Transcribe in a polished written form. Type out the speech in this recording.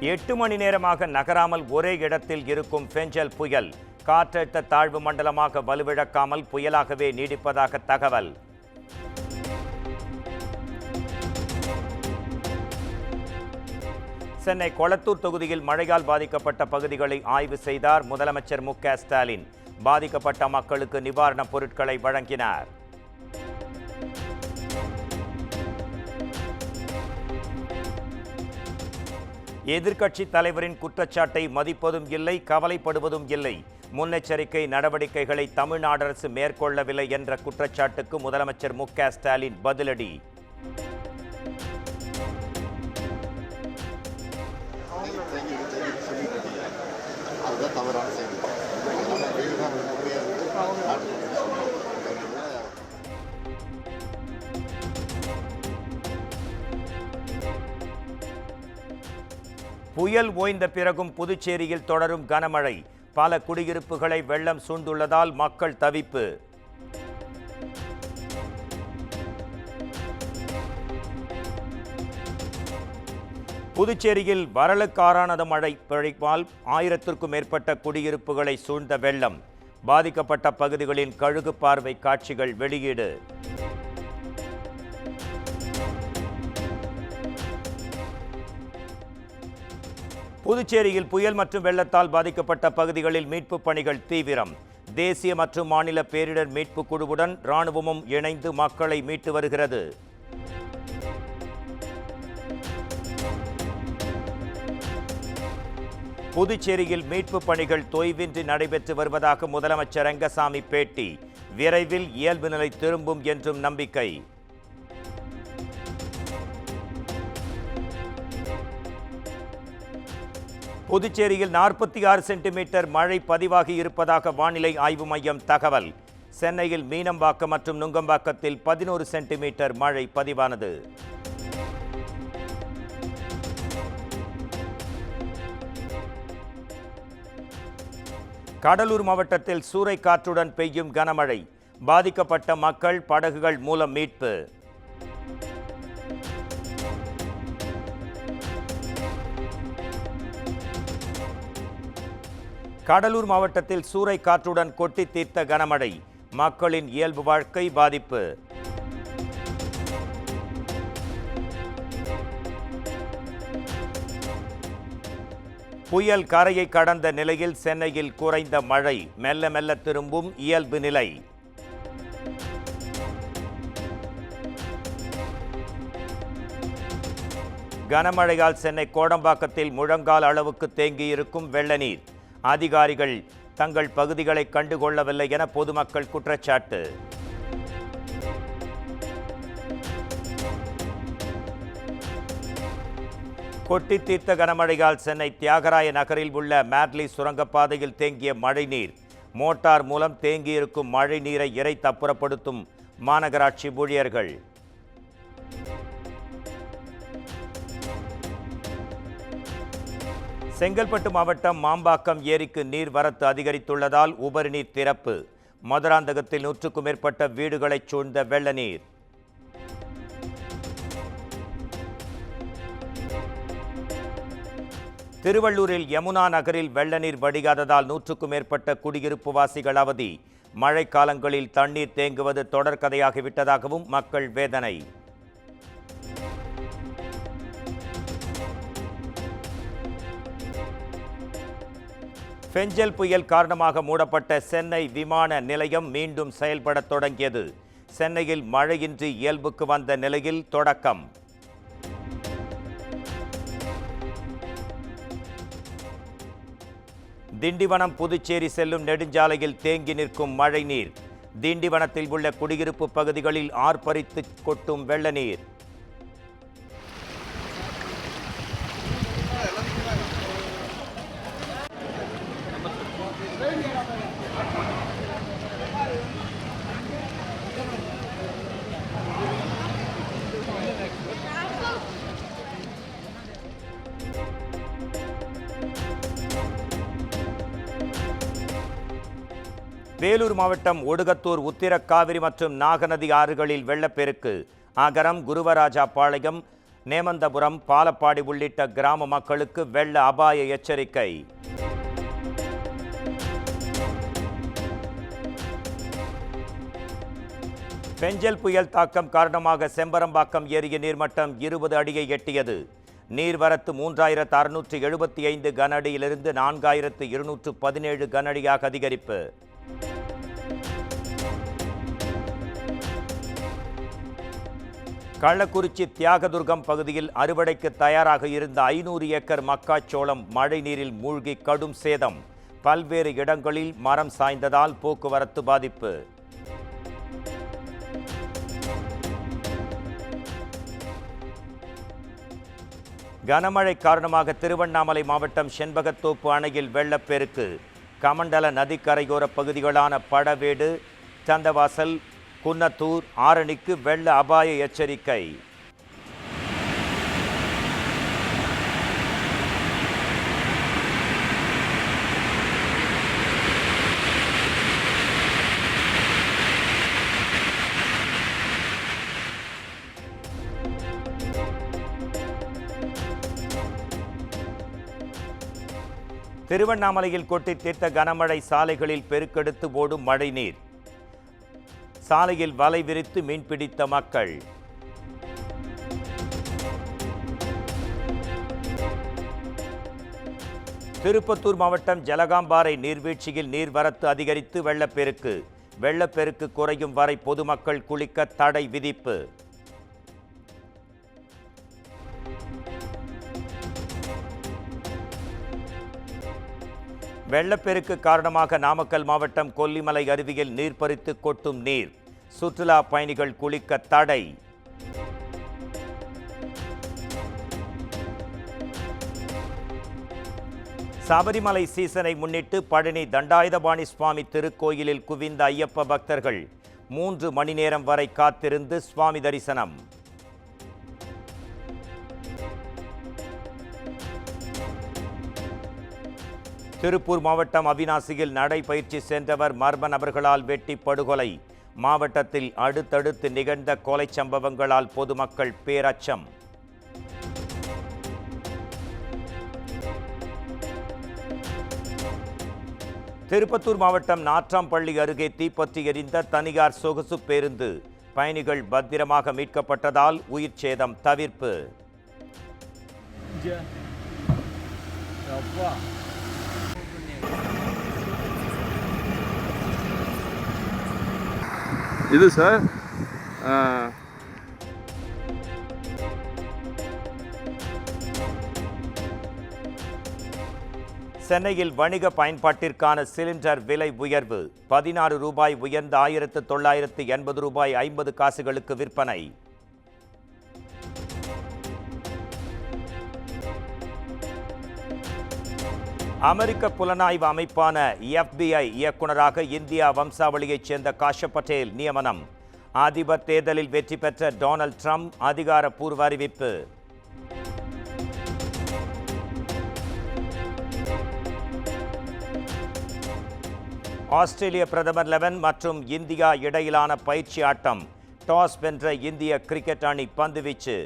8 மணி நேரமாக நகராமல் ஒரே இடத்தில் இருக்கும் ஃபெஞ்சல் புயல் காற்றழுத்த தாழ்வு மண்டலமாக வலுவிழக்காமல் புயலாகவே நீடிப்பதாக தகவல். சென்னை கொளத்தூர் தொகுதியில் மழையால் பாதிக்கப்பட்ட பகுதிகளை ஆய்வு செய்தார் முதலமைச்சர் மு.க.ஸ்டாலின். பாதிக்கப்பட்ட மக்களுக்கு நிவாரணப் பொருட்களை வழங்கினார். எதிர்க்கட்சி தலைவரின் குற்றச்சாட்டை மதிப்பதும் இல்லை, கவலைப்படுவதும் இல்லை. முன்னெச்சரிக்கை நடவடிக்கைகளை தமிழ்நாடு அரசு மேற்கொள்ளவில்லை என்ற குற்றச்சாட்டுக்கு முதலமைச்சர் மு.க.ஸ்டாலின் பதிலடி. புயல் ஓய்ந்த பிறகும் புதுச்சேரியில் தொடரும் கனமழை. பல குடியிருப்புகளை வெள்ளம் சூழ்ந்துள்ளதால் மக்கள் தவிப்பு. புதுச்சேரியில் வரலுக்காரானது மழை பொழிவால் 1000க்கும் மேற்பட்ட குடியிருப்புகளை சூழ்ந்த வெள்ளம். பாதிக்கப்பட்ட பகுதிகளின் கழுகு பார்வை காட்சிகள் வெளியீடு. புதுச்சேரியில் புயல் மற்றும் வெள்ளத்தால் பாதிக்கப்பட்ட பகுதிகளில் மீட்புப் பணிகள் தீவிரம். தேசிய மற்றும் மாநில பேரிடர் மீட்பு குழுவுடன் இராணுவமும் இணைந்து மக்களை மீட்டு வருகிறது. புதுச்சேரியில் மீட்பு பணிகள் தொய்வின்றி நடைபெற்று வருவதாக முதலமைச்சர் ரங்கசாமி பேட்டி. விரைவில் இயல்பு நிலை திரும்பும் என்றும் நம்பிக்கை. புதுச்சேரியில் 46 சென்டிமீட்டர் மழை பதிவாகி இருப்பதாக வானிலை ஆய்வு மையம் தகவல். சென்னையில் மீனம்பாக்கம் மற்றும் நுங்கம்பாக்கத்தில் 11 சென்டிமீட்டர் மழை பதிவானது. கடலூர் மாவட்டத்தில் சூறைக்காற்றுடன் பெய்யும் கனமழை. பாதிக்கப்பட்ட மக்கள் படகுகள் மூலம் மீட்பு. கடலூர் மாவட்டத்தில் சூறைக்காற்றுடன் கொட்டி தீர்த்த கனமழை. மக்களின் இயல்பு வாழ்க்கை பாதிப்பு. புயல் கரையை கடந்த நிலையில் சென்னையில் குறைந்த மழை. மெல்ல மெல்ல திரும்பும் இயல்பு நிலை. கனமழையால் சென்னை கோடம்பாக்கத்தில் முழங்கால் அளவுக்கு தேங்கியிருக்கும் வெள்ள நீர். அதிகாரிகள் தங்கள் பகுதிகளை கண்டுகொள்ளவில்லை என பொதுமக்கள் குற்றச்சாட்டு. கொட்டி தீர்த்த கனமழையால் சென்னை தியாகராய நகரில் உள்ள மேட்லி சுரங்கப்பாதையில் தேங்கிய மழைநீர். மோட்டார் மூலம் தேங்கியிருக்கும் மழை நீரை இறைத்து அப்புறப்படுத்தும் மாநகராட்சி ஊழியர்கள். செங்கல்பட்டு மாவட்டம் மாம்பாக்கம் ஏரிக்கு நீர்வரத்து அதிகரித்துள்ளதால் உபரி நீர் திறப்பு. மதுராந்தகத்தில் 100க்கும் மேற்பட்ட வீடுகளை சூழ்ந்த வெள்ள நீர். திருவள்ளூரில் யமுனா நகரில் வெள்ள நீர் வடிகாததால் 100க்கும் மேற்பட்ட குடியிருப்பு வாசிகள் அவதி. மழைக்காலங்களில் தண்ணீர் தேங்குவது தொடர்கதையாகிவிட்டதாகவும் மக்கள் வேதனை. ஃபெஞ்சல் புயல் காரணமாக மூடப்பட்ட சென்னை விமான நிலையம் மீண்டும் செயல்பட தொடங்கியது. சென்னையில் மழையின்றி இயல்புக்கு வந்த நிலையில் தொடக்கம். திண்டிவனம் புதுச்சேரி செல்லும் நெடுஞ்சாலையில் தேங்கி நிற்கும் மழை நீர். திண்டிவனத்தில் உள்ள குடியிருப்பு பகுதிகளில் ஆர்ப்பரித்து கொட்டும் வெள்ள நீர். வேலூர் மாவட்டம் ஒடுகத்தூர், உத்திரக்காவிரி மற்றும் நாகநதி ஆறுகளில் வெள்ளப்பெருக்கு. அகரம், குருவராஜா பாளையம், நேமந்தபுரம், பாலப்பாடி உள்ளிட்ட கிராம மக்களுக்கு வெள்ள அபாய எச்சரிக்கை. பெஞ்சல் புயல் தாக்கம் காரணமாக செம்பரம்பாக்கம் ஏரிய நீர்மட்டம் 20 அடியை எட்டியது. நீர்வரத்து 3675 கன அடியிலிருந்து 4217 கன அடியாக அதிகரிப்பு. கள்ளக்குறிச்சி தியாகதுர்கம் பகுதியில் அறுவடைக்கு தயாராக இருந்த 500 ஏக்கர் மக்காச்சோளம் மழை நீரில் மூழ்கி கடும் சேதம். பல்வேறு இடங்களில் மரம் சாய்ந்ததால் போக்குவரத்து பாதிப்பு. கனமழை காரணமாக திருவண்ணாமலை மாவட்டம் செண்பகத்தோப்பு அணையில் வெள்ளப்பெருக்கு. கமண்டல நதிக்கரையோர பகுதிகளான படவேடு, சந்தவாசல், குன்னத்தூர், ஆரணிக்கு வெள்ள அபாய எச்சரிக்கை. திருவண்ணாமலையில் கொட்டி தீர்த்த கனமழை சாலைகளில் பெருக்கெடுத்து ஓடும் மழைநீர். சாலையில் வலை விரித்து மீன்பிடித்த மக்கள். திருப்பத்தூர் மாவட்டம் ஜலகாம்பாறை நீர்வீழ்ச்சியில் நீர்வரத்து அதிகரித்து வெள்ளப்பெருக்கு. வெள்ளப்பெருக்கு குறையும் வரை பொதுமக்கள் குளிக்க தடை விதிப்பு. வெள்ளப்பெருக்கு காரணமாக நாமக்கல் மாவட்டம் கொல்லிமலை அருவியில் நீர்ப்பறித்து கொட்டும் நீர். சுற்றுலா பயணிகள் குளிக்க தடை. சபரிமலை சீசனை முன்னிட்டு பழனி தண்டாயுதபாணி சுவாமி திருக்கோயிலில் குவிந்த ஐயப்ப பக்தர்கள் 3 மணி நேரம் வரை காத்திருந்து சுவாமி தரிசனம். திருப்பூர் மாவட்டம் அவிநாசியில் நடைபயிற்சி சென்றவர் மர்ம நபர்களால் வெட்டி படுகொலை. மாவட்டத்தில் அடுத்தடுத்து நிகழ்ந்த கொலை சம்பவங்களால் பொதுமக்கள் பேரச்சம். திருப்பத்தூர் மாவட்டம் நாற்றாம்பள்ளி அருகே தீப்பற்றி எரிந்த தனியார் சொகுசு பேருந்து. பயணிகள் பத்திரமாக மீட்கப்பட்டதால் உயிர் சேதம் தவிர்ப்பு. இது சார் சென்னையில் வணிக பயன்பாட்டிற்கான சிலிண்டர் விலை உயர்வு. 16 ரூபாய் உயர்ந்த 1980 ரூபாய் 50 காசுகளுக்கு விற்பனை. அமெரிக்க புலனாய்வு அமைப்பான FBI இயக்குநராக இந்தியா வம்சாவளியைச் சேர்ந்த காஷப் பட்டேல் நியமனம். அதிபர் தேர்தலில் வெற்றி பெற்ற டொனால்ட் ட்ரம்ப் அதிகாரப்பூர்வ அறிவிப்பு. ஆஸ்திரேலிய பிரதமர் லெவன் மற்றும் இந்தியா இடையிலான பயிற்சி ஆட்டம். டாஸ் வென்ற இந்திய கிரிக்கெட் அணி பந்துவீச்சு.